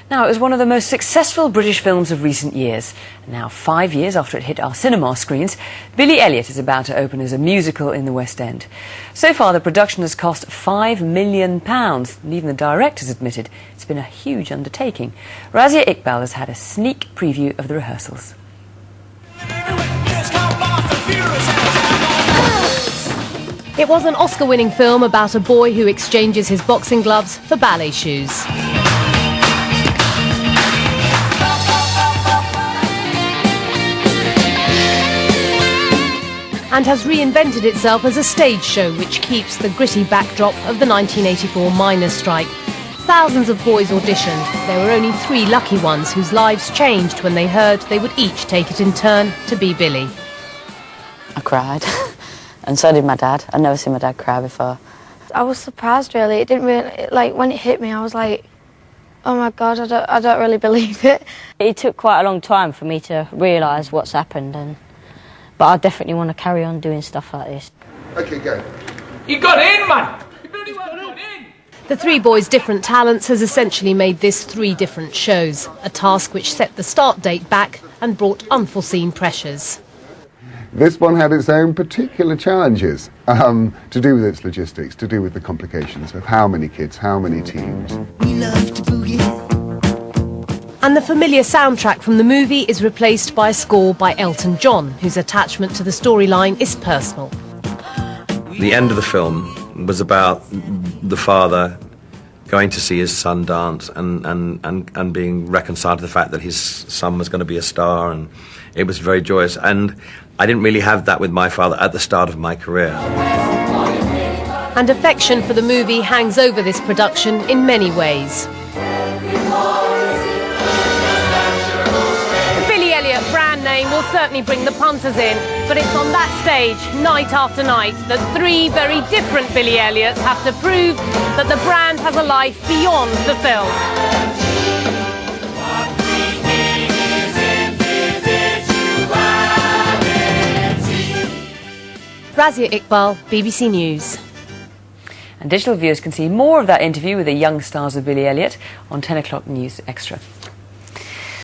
Now, it was one of the most successful British films of recent years. And now, 5 years after it hit our cinema screens, Billy Elliot is about to open as a musical in the West End. So far, the production has cost £5 million, and even the directors admitted it's been a huge undertaking. Razia Iqbal has had a sneak preview of the rehearsals. It was an Oscar-winning film about a boy who exchanges his boxing gloves for ballet shoes. And has reinvented itself as a stage show which keeps the gritty backdrop of the 1984 miners' strike. Thousands of boys auditioned. There were only 3 lucky ones whose lives changed when they heard they would each take it in turn to be Billy. I cried, and so did my dad. I'd never seen my dad cry before. I was surprised, really. It didn't really, like, when it hit me, I was like, oh my God, I don't really believe it. It took quite a long time for me to realise what's happened, but I definitely want to carry on doing stuff like this. OK, go. You got in, man! You bloody well got in! The 3 boys' different talents has essentially made this 3 different shows, a task which set the start date back and brought unforeseen pressures. This one had its own particular challenges to do with its logistics, to do with the complications of how many kids, how many teams. And the familiar soundtrack from the movie is replaced by a score by Elton John, whose attachment to the storyline is personal. The end of the film was about the father going to see his son dance and being reconciled to the fact that his son was going to be a star, and it was very joyous. And I didn't really have that with my father at the start of my career. And affection for the movie hangs over this production in many ways. The Billy Elliot brand name will certainly bring the punters in, but it's on that stage, night after night, that 3 very different Billy Elliots have to prove that the brand has a life beyond the film. Razia Iqbal, BBC News. And digital viewers can see more of that interview with the young stars of Billy Elliot on 10 o'clock News Extra.